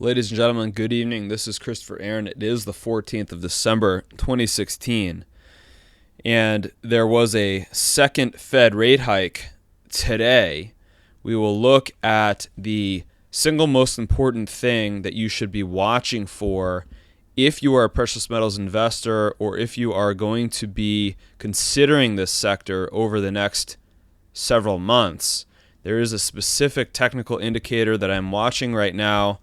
Ladies and gentlemen, good evening. This is Christopher Aaron. It is the 14th of December, 2016, and there was a second Fed rate hike today. We will look at the single most important thing that you should be watching for if you are a precious metals investor or if you are going to be considering this sector over the next several months. There is a specific technical indicator that I'm watching right now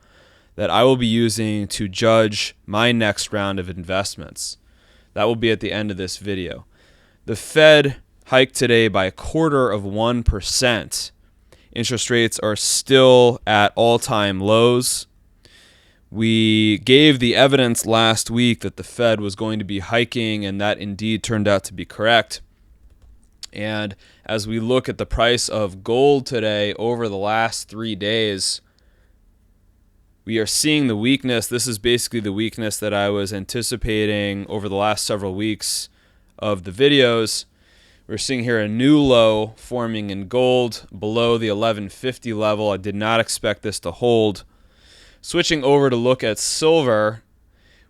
that I will be using to judge my next round of investments. That will be at the end of this video. The Fed hiked today by 0.25%. Interest rates are still at all-time lows. We gave the evidence last week that the Fed was going to be hiking, and that indeed turned out to be correct. And as we look at the price of gold today over the last 3 days, we are seeing the weakness. This is basically the weakness that I was anticipating over the last several weeks of the videos. We're seeing here a new low forming in gold below the 1150 level. I did not expect this to hold. Switching over to look at silver,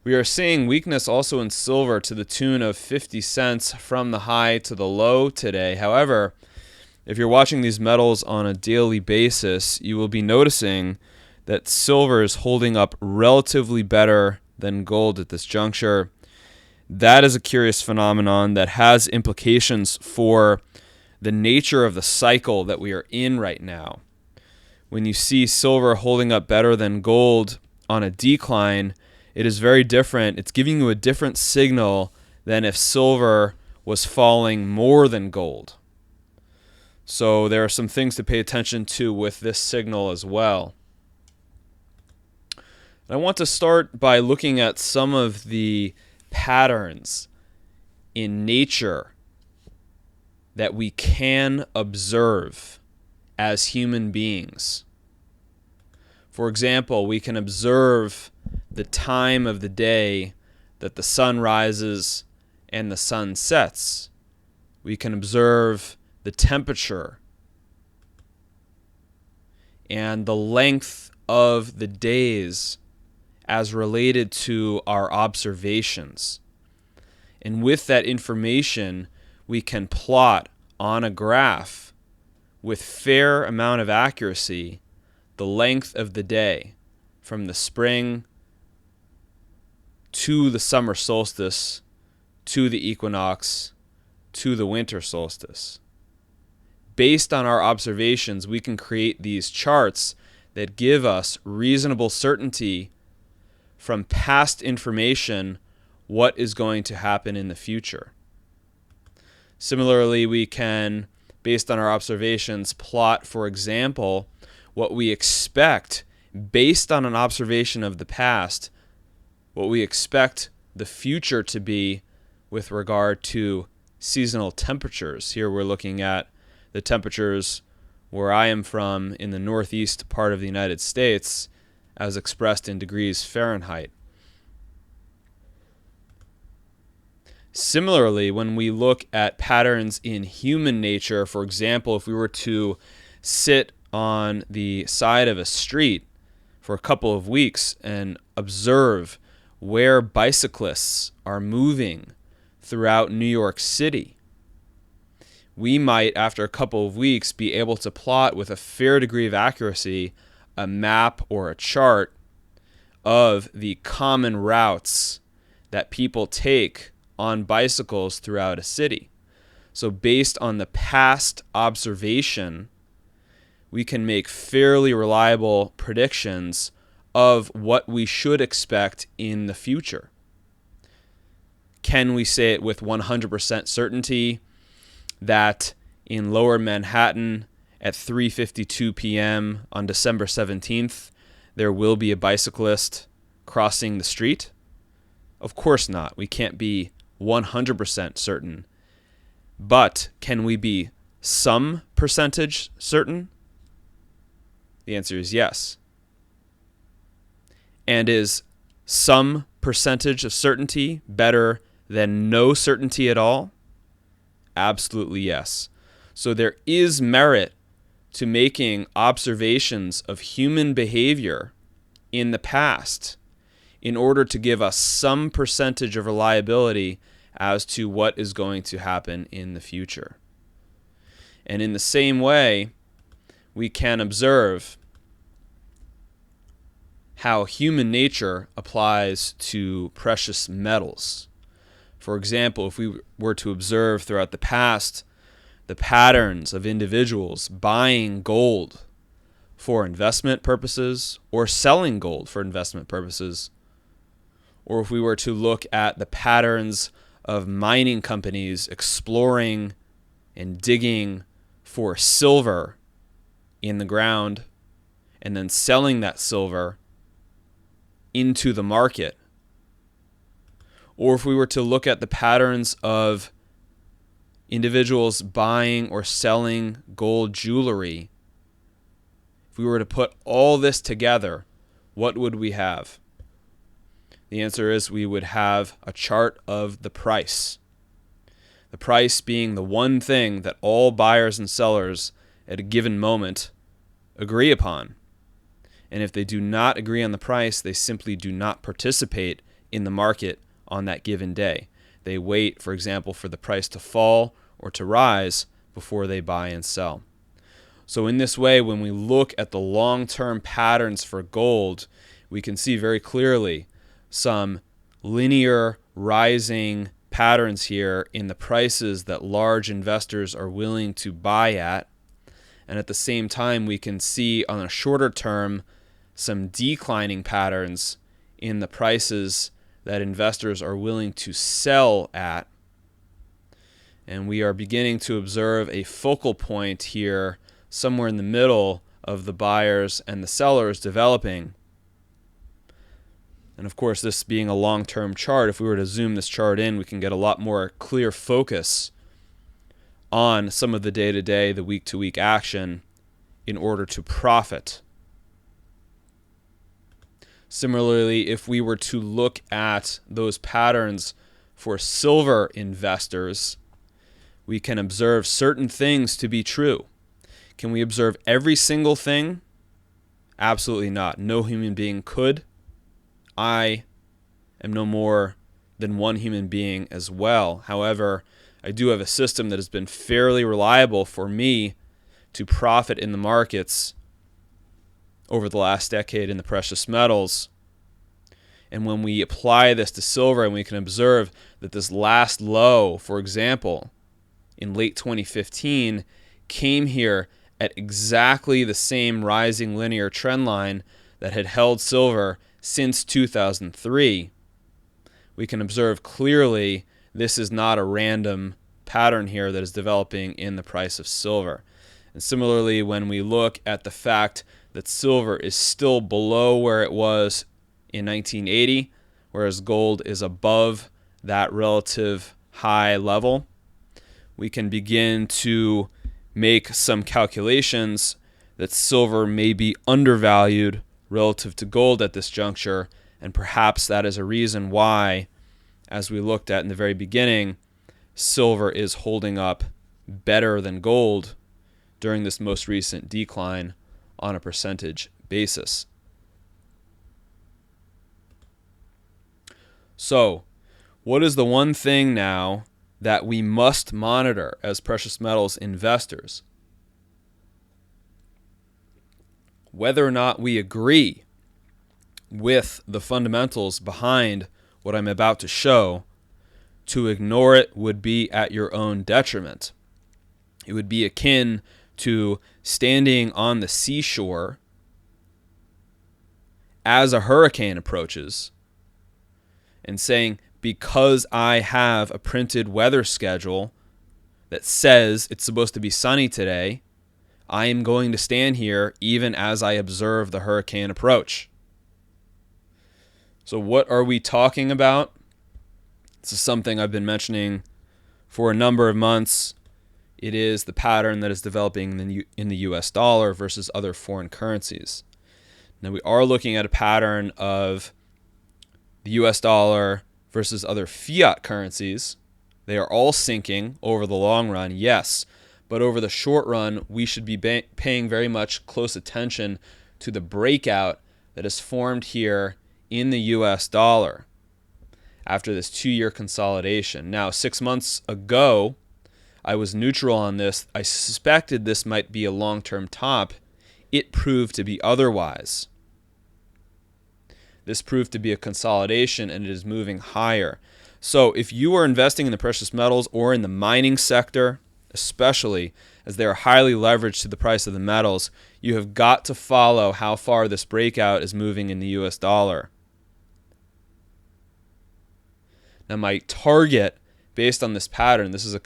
we are seeing weakness also in silver to the tune of 50 cents from the high to the low today. However, if you're watching these metals on a daily basis, you will be noticing that silver is holding up relatively better than gold at this juncture. That is a curious phenomenon that has implications for the nature of the cycle that we are in right now. When you see silver holding up better than gold on a decline, it is very different. It's giving you a different signal than if silver was falling more than gold. So there are some things to pay attention to with this signal as well. I want to start by looking at some of the patterns in nature that we can observe as human beings. For example, we can observe the time of the day that the sun rises and the sun sets. We can observe the temperature and the length of the days as related to our observations. And with that information, we can plot on a graph with fair amount of accuracy the length of the day from the spring to the summer solstice to the equinox to the winter solstice. Based on our observations, we can create these charts that give us reasonable certainty from past information what is going to happen in the future. Similarly, we can, based on our observations, plot, for example, what we expect based on an observation of the past, what we expect the future to be with regard to seasonal temperatures. Here we're looking at the temperatures where I am from in the northeast part of the United States, as expressed in degrees Fahrenheit. Similarly, when we look at patterns in human nature, for example, if we were to sit on the side of a street for a couple of weeks and observe where bicyclists are moving throughout New York City, we might, after a couple of weeks, be able to plot with a fair degree of accuracy a map or a chart of the common routes that people take on bicycles throughout a city. So based on the past observation, we can make fairly reliable predictions of what we should expect in the future. Can we say it with 100% certainty that in Lower Manhattan at 3:52 p.m. on December 17th, there will be a bicyclist crossing the street? Of course not. We can't be 100% certain. But can we be some percentage certain? The answer is yes. And is some percentage of certainty better than no certainty at all? Absolutely yes. So there is merit to making observations of human behavior in the past in order to give us some percentage of reliability as to what is going to happen in the future. And in the same way, we can observe how human nature applies to precious metals. For example, if we were to observe throughout the past the patterns of individuals buying gold for investment purposes or selling gold for investment purposes, or if we were to look at the patterns of mining companies exploring and digging for silver in the ground and then selling that silver into the market, or if we were to look at the patterns of individuals buying or selling gold jewelry, if we were to put all this together, what would we have? The answer is we would have a chart of the price. The price being the one thing that all buyers and sellers at a given moment agree upon. And if they do not agree on the price, they simply do not participate in the market on that given day. They wait, for example, for the price to fall or to rise before they buy and sell. So in this way, when we look at the long-term patterns for gold, we can see very clearly some linear rising patterns here in the prices that large investors are willing to buy at. And at the same time, we can see on a shorter term some declining patterns in the prices that investors are willing to sell at. And we are beginning to observe a focal point here somewhere in the middle of the buyers and the sellers developing. And of course, this being a long-term chart, if we were to zoom this chart in, we can get a lot more clear focus on some of the day-to-day, the week-to-week action in order to profit. Similarly, if we were to look at those patterns for silver investors, we can observe certain things to be true. Can we observe every single thing? Absolutely not. No human being could. I am no more than one human being as well. However, I do have a system that has been fairly reliable for me to profit in the markets over the last decade in the precious metals. And when we apply this to silver, and we can observe that this last low, for example, in late 2015, came here at exactly the same rising linear trend line that had held silver since 2003, we can observe clearly this is not a random pattern here that is developing in the price of silver. And similarly, when we look at the fact that silver is still below where it was in 1980, whereas gold is above that relative high level, we can begin to make some calculations that silver may be undervalued relative to gold at this juncture, and perhaps that is a reason why, as we looked at in the very beginning, silver is holding up better than gold during this most recent decline on a percentage basis. So, what is the one thing now that we must monitor as precious metals investors? Whether or not we agree with the fundamentals behind what I'm about to show, to ignore it would be at your own detriment. It would be akin to standing on the seashore as a hurricane approaches and saying, because I have a printed weather schedule that says it's supposed to be sunny today, I am going to stand here even as I observe the hurricane approach. So what are we talking about? This is something I've been mentioning for a number of months. It is the pattern that is developing in the US dollar versus other foreign currencies. Now we are looking at a pattern of the US dollar versus other fiat currencies. They are all sinking over the long run, yes, but over the short run, we should be paying very much close attention to the breakout that is formed here in the US dollar after this 2-year consolidation. Now, 6 months ago, I was neutral on this. I suspected this might be a long-term top. It proved to be otherwise. This proved to be a consolidation, and it is moving higher. So if you are investing in the precious metals or in the mining sector, especially as they are highly leveraged to the price of the metals, you have got to follow how far this breakout is moving in the US dollar. Now my target, based on this pattern, this is a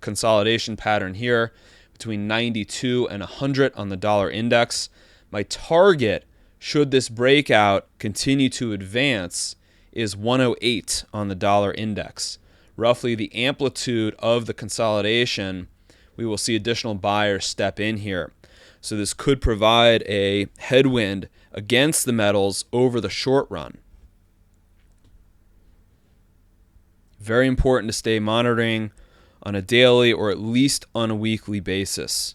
consolidation pattern here between 92 and 100 on the dollar index. My target, should this breakout continue to advance, is 108 on the dollar index. Roughly the amplitude of the consolidation, we will see additional buyers step in here. So this could provide a headwind against the metals over the short run. Very important to stay monitoring on a daily or at least on a weekly basis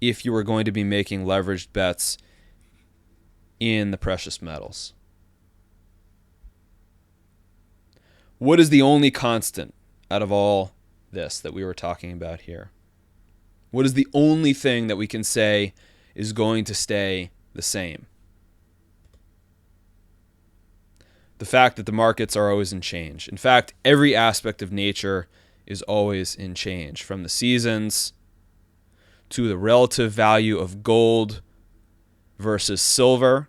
if you are going to be making leveraged bets in the precious metals. What is the only constant out of all this that we were talking about here? What is the only thing that we can say is going to stay the same? The fact that the markets are always in change. In fact, every aspect of nature is always in change, from the seasons to the relative value of gold versus silver,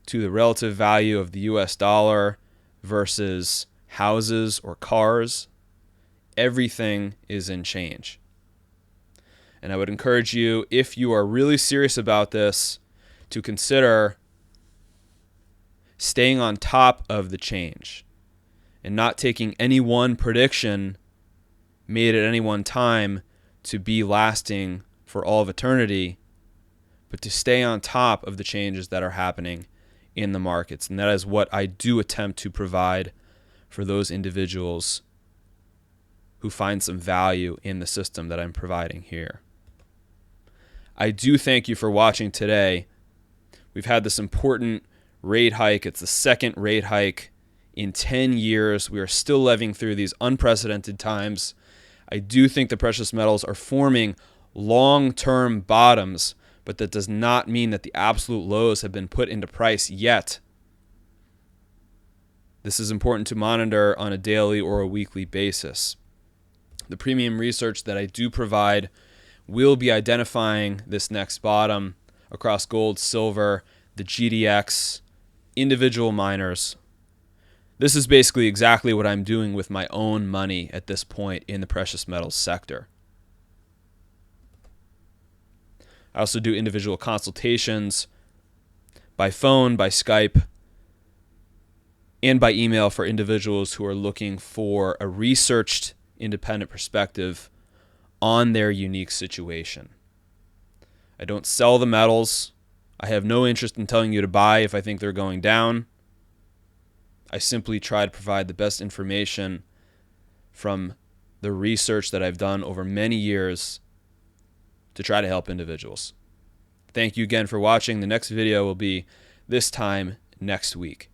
to the relative value of the US dollar versus houses or cars. Everything is in change. And I would encourage you, if you are really serious about this, to consider staying on top of the change and not taking any one prediction made at any one time to be lasting for all of eternity, but to stay on top of the changes that are happening in the markets. And that is what I do attempt to provide for those individuals who find some value in the system that I'm providing here. I do thank you for watching today. We've had this important rate hike. It's the second rate hike in 10 years. We are still living through these unprecedented times. I do think the precious metals are forming long-term bottoms, but that does not mean that the absolute lows have been put into price yet. This is important to monitor on a daily or a weekly basis. The premium research that I do provide will be identifying this next bottom across gold, silver, the GDX, individual miners. This is basically exactly what I'm doing with my own money at this point in the precious metals sector. I also do individual consultations by phone, by Skype, and by email for individuals who are looking for a researched independent perspective on their unique situation. I don't sell the metals. I have no interest in telling you to buy if I think they're going down. I simply try to provide the best information from the research that I've done over many years to try to help individuals. Thank you again for watching. The next video will be this time next week.